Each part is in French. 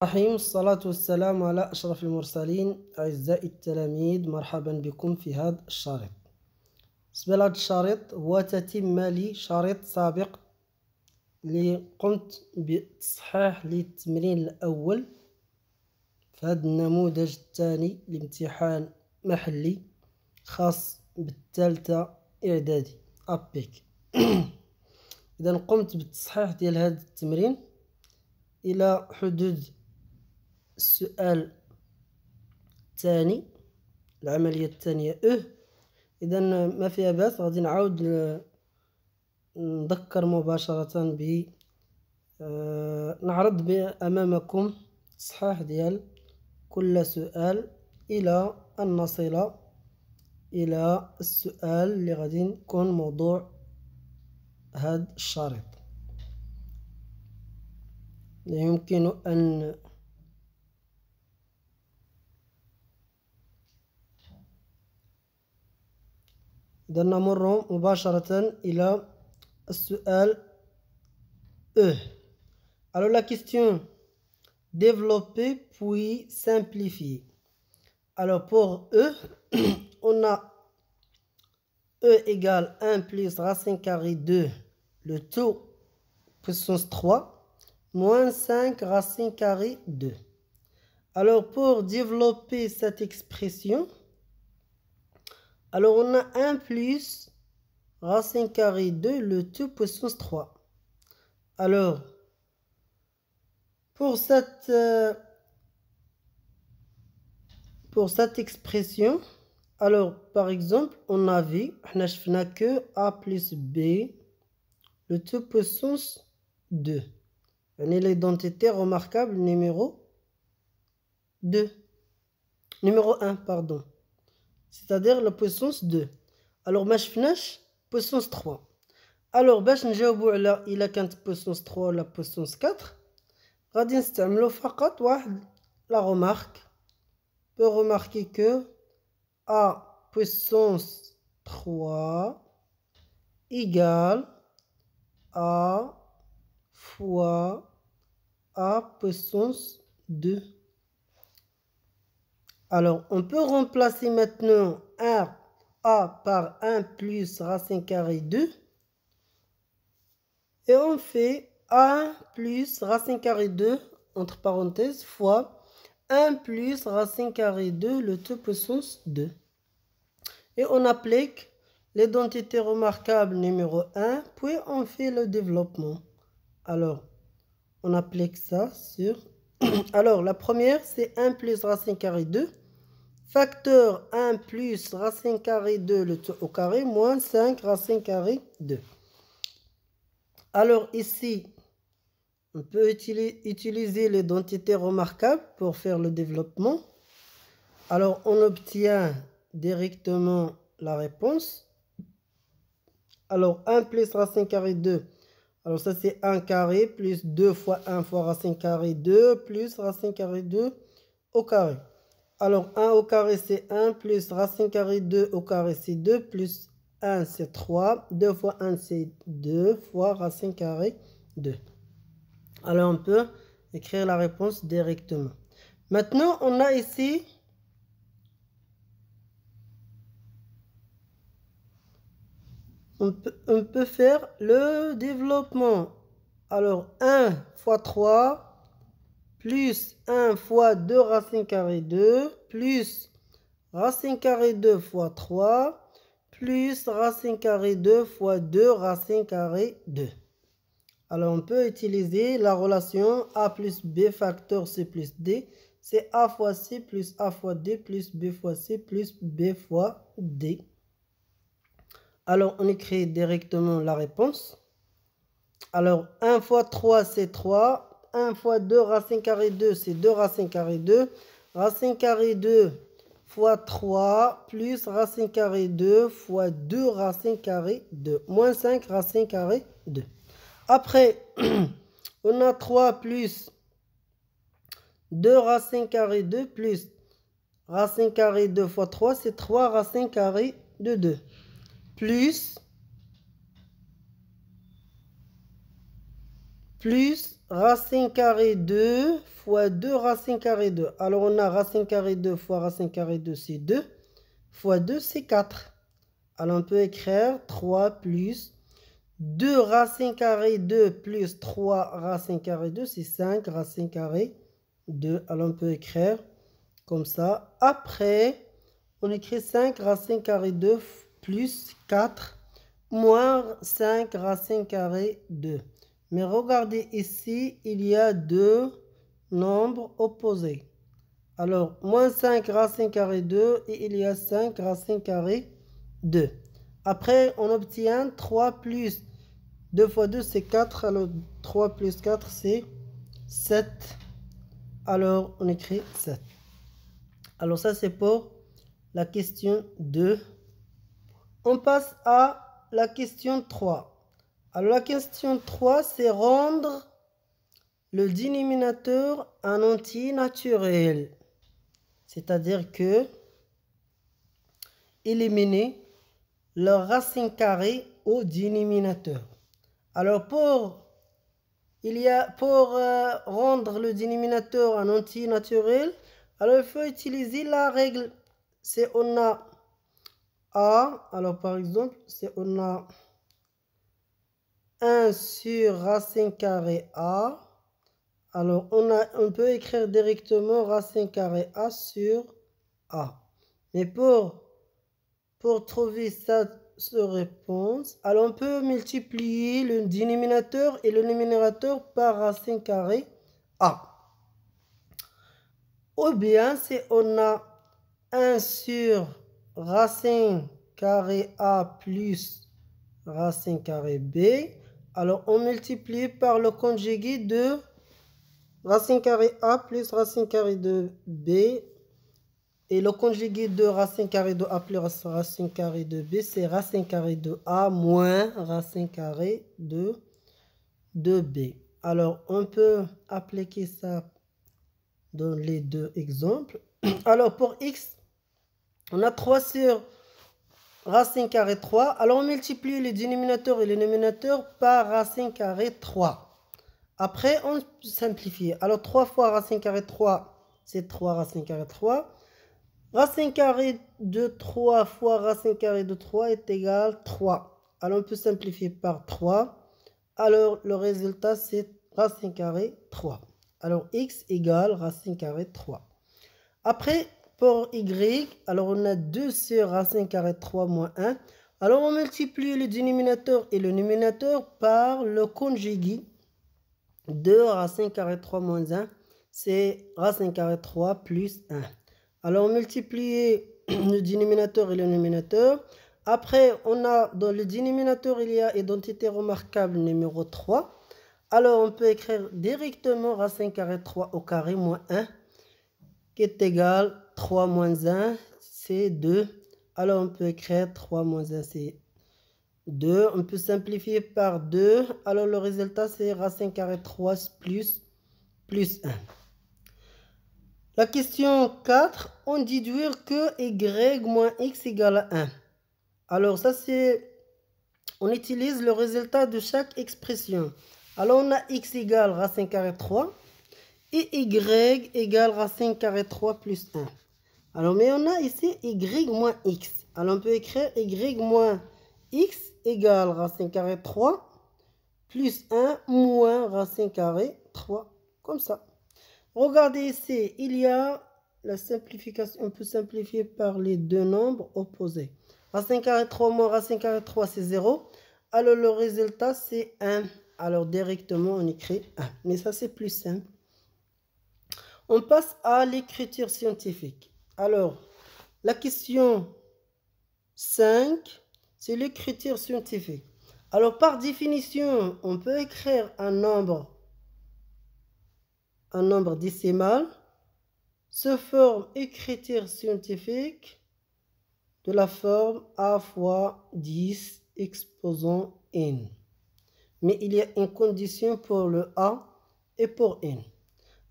الرحيم الصلاة والسلام على أشرف المرسلين أعزائي التلاميذ مرحبا بكم في هذا الشريط. بالنسبة لهذا الشريط هو تتمة لشريط سابق اللي قمت بتصحيح للتمرين الأول في هذا النموذج الثاني لامتحان محلي خاص بالثالثة إعدادي أبيك. إذا قمت بالتصحيح ديال هذا التمرين إلى حدود السؤال الثاني العملية الثانية إذا ما فيها بأس غادي نعاود نذكر مباشرة نعرض أمامكم التصحيح ديال كل سؤال إلى أن نصل إلى السؤال اللي غادي يكون موضوع هذا الشريط. يمكن أن إذا نمر مباشرة إلى السؤال Alors la question développer puis simplifier. Alors pour on a égale 1 plus racine carrée 2 le tout puissance 3 moins 5 racine carrée 2. Alors pour développer cette expression, alors on a 1 plus racine carrée 2 le tout puissance 3. Alors pour cette expression, alors par exemple on a vu que a plus b le tout puissance 2. L'identité remarquable numéro 2. Numéro 1, pardon. C'est-à-dire la puissance 2. Alors ما شفناش puissance 3. Alors باش نجاوبوا على إلا كانت puissance 3 ولا puissance 4 غادي نستعملوا فقط واحد la remarque. On peut remarquer que a puissance 3 égale a fois a puissance 2. Alors, on peut remplacer maintenant a par 1 plus racine carrée 2. Et on fait 1 plus racine carrée 2, entre parenthèses, fois 1 plus racine carrée 2, le tout puissance 2. Et on applique l'identité remarquable numéro 1, puis on fait le développement. Alors, on applique ça sur... Alors, la première, c'est 1 plus racine carrée 2. Facteur 1 plus racine carrée 2, le tout au carré, moins 5 racine carrée 2. Alors, ici, on peut utiliser l'identité remarquable pour faire le développement. Alors, on obtient directement la réponse. Alors, 1 plus racine carrée 2. Alors, ça, c'est 1 carré plus 2 fois 1 fois racine carrée 2 plus racine carrée 2 au carré. Alors, 1 au carré, c'est 1 plus racine carrée 2 au carré, c'est 2 plus 1, c'est 3. 2 fois 1, c'est 2 fois racine carrée 2. Alors, on peut écrire la réponse directement. Maintenant, on a ici... On peut faire le développement. Alors, 1 fois 3 plus 1 fois 2 racine carrée 2 plus racine carrée 2 fois 3 plus racine carrée 2 fois 2 racine carrée 2. Alors, on peut utiliser la relation a plus b facteur c plus d. C'est a fois c plus a fois d plus b fois c plus b fois d. Alors, on écrit directement la réponse. Alors, 1 fois 3, c'est 3. 1 fois 2 racine carrée 2, c'est 2 racine carrée 2. Racine carrée 2 fois 3 plus racine carrée 2 fois 2 racine carrée 2. Moins 5 racine carrée 2. Après, on a 3 plus 2 racine carrée 2 plus racine carrée 2 fois 3, c'est 3 racine carrée de 2. Plus racine carrée 2 fois 2 racine carrée 2. Alors, on a racine carrée 2 fois racine carrée 2, c'est 2. Fois 2, c'est 4. Alors, on peut écrire 3 plus 2 racine carrée 2 plus 3 racine carrée 2, c'est 5 racine carrée 2. Alors, on peut écrire comme ça. Après, on écrit 5 racine carrée 2 plus 4 moins 5 racine carrée 2. Mais regardez ici, il y a deux nombres opposés. Alors, moins 5 racine carrée 2 et il y a 5 racine carrée 2. Après, on obtient 3 plus 2 fois 2, c'est 4. Alors, 3 plus 4, c'est 7. Alors, on écrit 7. Alors, ça, c'est pour la question 2. On passe à la question 3. Alors, la question 3, c'est rendre le dénominateur un entier naturel. C'est-à-dire que éliminer leur racine carrée au dénominateur. Alors, pour rendre le dénominateur un entier naturel, alors il faut utiliser la règle. C'est on a A, alors par exemple, c'est on a 1 sur racine carrée A. Alors, on peut écrire directement racine carrée A sur A. Mais pour trouver cette réponse, alors on peut multiplier le dénominateur et le numérateur par racine carrée A. Ou bien, c'est on a 1 sur racine carrée A plus racine carrée B. Alors, on multiplie par le conjugué de racine carrée A plus racine carrée de B. Et le conjugué de racine carrée de A plus racine carrée de B, c'est racine carrée de A moins racine carrée de B. Alors, on peut appliquer ça dans les deux exemples. Alors, pour X, on a 3 sur racine carrée 3. Alors, on multiplie le dénominateur et le numérateur par racine carrée 3. Après, on simplifie. Alors, 3 fois racine carrée 3, c'est 3 racine carrée 3. Racine carrée de 3 fois racine carrée de 3 est égal à 3. Alors, on peut simplifier par 3. Alors, le résultat, c'est racine carrée 3. Alors, x égale racine carrée 3. Après, pour y, alors on a 2 sur racine carrée 3 moins 1. Alors, on multiplie le dénominateur et le numérateur par le conjugué de racine carrée 3 moins 1. C'est racine carrée 3 plus 1. Alors, on multiplie le dénominateur et le numérateur. Après, on a dans le dénominateur, il y a identité remarquable numéro 3. Alors, on peut écrire directement racine carrée 3 au carré moins 1, qui est égal 3 moins 1, c'est 2. Alors, on peut écrire 3 moins 1, c'est 2. On peut simplifier par 2. Alors, le résultat, c'est racine carrée 3 plus 1. La question 4, on déduire que y moins x égale à 1. Alors ça c'est, on utilise le résultat de chaque expression. Alors on a x égale racine carrée 3 et y égale racine carrée 3 plus 1. Alors mais on a ici y moins x. Alors on peut écrire y moins x égale racine carrée 3 plus 1 moins racine carrée 3, comme ça. Regardez ici, il y a la simplification. On peut simplifier par les deux nombres opposés. Racine carrée 3 moins racine carrée 3, c'est 0. Alors, le résultat, c'est 1. Alors, directement, on écrit 1. Mais ça, c'est plus simple. On passe à l'écriture scientifique. Alors, la question 5, c'est l'écriture scientifique. Alors, par définition, on peut écrire un nombre décimal se forme écriture scientifique de la forme a fois 10 exposant n. Mais il y a une condition pour le a et pour n.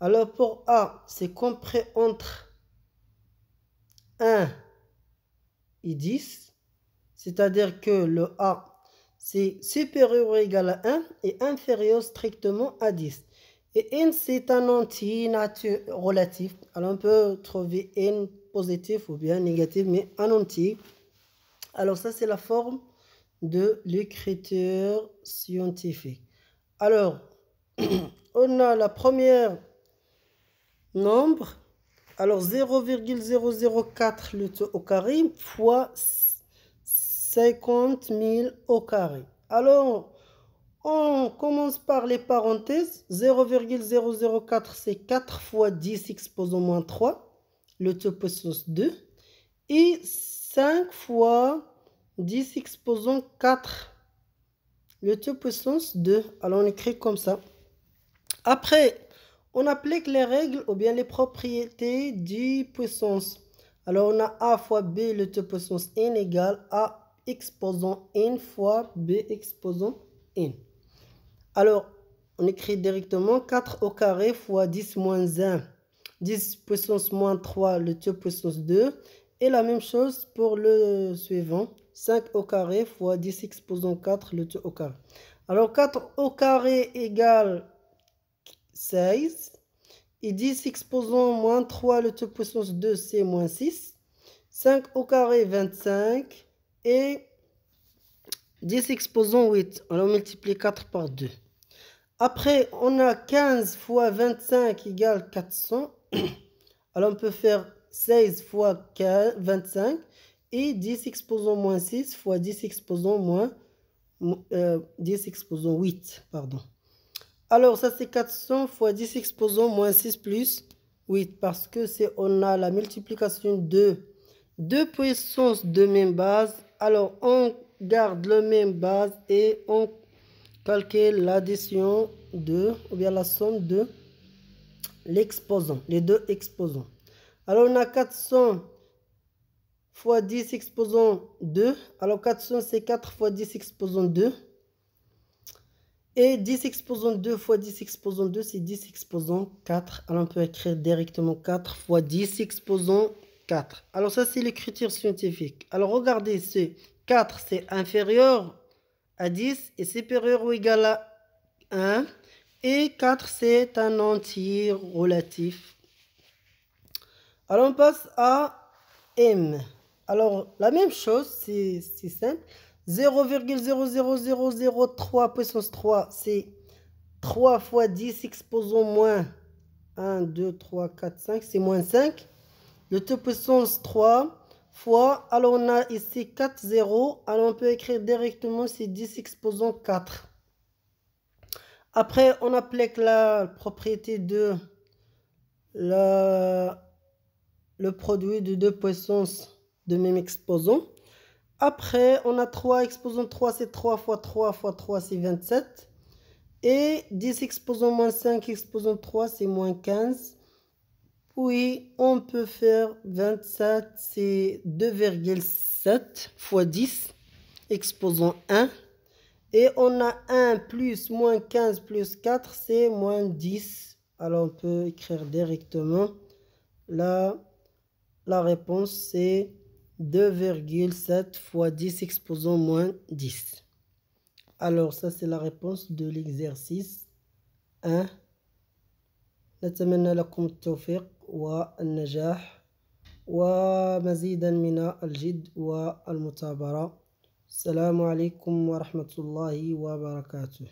Alors pour a, c'est compris entre 1 et 10, c'est-à-dire que le a, c'est supérieur ou égal à 1 et inférieur strictement à 10. Et n, c'est un entier relatif. Alors, on peut trouver n positif ou bien négatif, mais un entier. Alors, ça, c'est la forme de l'écriture scientifique. Alors, on a la première nombre. Alors, 0,004 le tout au carré fois 50 000 au carré. Alors, on commence par les parenthèses. 0,004, c'est 4 fois 10 exposant moins 3, le tout puissance 2. Et 5 fois 10 exposant 4, le tout puissance 2. Alors, on écrit comme ça. Après, on applique les règles ou bien les propriétés du puissance. Alors, on a A fois B, le tout puissance n égale A exposant n fois B exposant n. Alors, on écrit directement 4 au carré fois 10 moins 1, 10 puissance moins 3, le tout puissance 2. Et la même chose pour le suivant, 5 au carré fois 10 exposant 4, le tout au carré. Alors, 4 au carré égale 16. Et 10 exposant moins 3, le tout puissance 2, c'est moins 6. 5 au carré, 25. Et 10 exposant 8. Alors, on multiplie 4 par 2. Après, on a 15 fois 25 égale 400. Alors, on peut faire 16 fois 25 et 10 exposant moins 6 fois 10 exposant moins 10 exposant 8. Pardon. Alors, ça, c'est 400 fois 10 exposant moins 6 plus 8. Parce que on a la multiplication de deux puissances de même base. Alors, on garde la même base et on calcule l'addition de, ou bien la somme de l'exposant, les deux exposants. Alors, on a 400 fois 10 exposant 2. Alors, 400, c'est 4 fois 10 exposant 2. Et 10 exposant 2 fois 10 exposant 2, c'est 10 exposant 4. Alors, on peut écrire directement 4 fois 10 exposant 4. Alors, ça, c'est l'écriture scientifique. Alors, regardez, ce 4, c'est inférieur à 10 et supérieur ou égal à 1. Et 4, c'est un entier relatif. Alors, on passe à M. Alors, la même chose, c'est simple. 0,00003 puissance 3, c'est 3 fois 10 exposant moins 1, 2, 3, 4, 5, c'est moins 5. Le tout puissance 3 fois, alors on a ici 4 zéros, alors on peut écrire directement c'est 10 exposant 4. Après, on applique la propriété de le produit de deux puissances de même exposant. Après, on a 3 exposant 3, c'est 3 fois 3 fois 3, c'est 27. Et 10 exposant moins 5 exposant 3, c'est moins 15. Puis, on peut faire 27, c'est 2,7 fois 10 exposant 1. Et on a 1 plus moins 15 plus 4, c'est moins 10. Alors, on peut écrire directement. Là, la réponse, c'est 2,7 fois 10 exposant moins 10. Alors, ça, c'est la réponse de l'exercice 1. نتمنى لكم التوفيق والنجاح ومزيدا من الجد والمثابرة. السلام عليكم ورحمة الله وبركاته.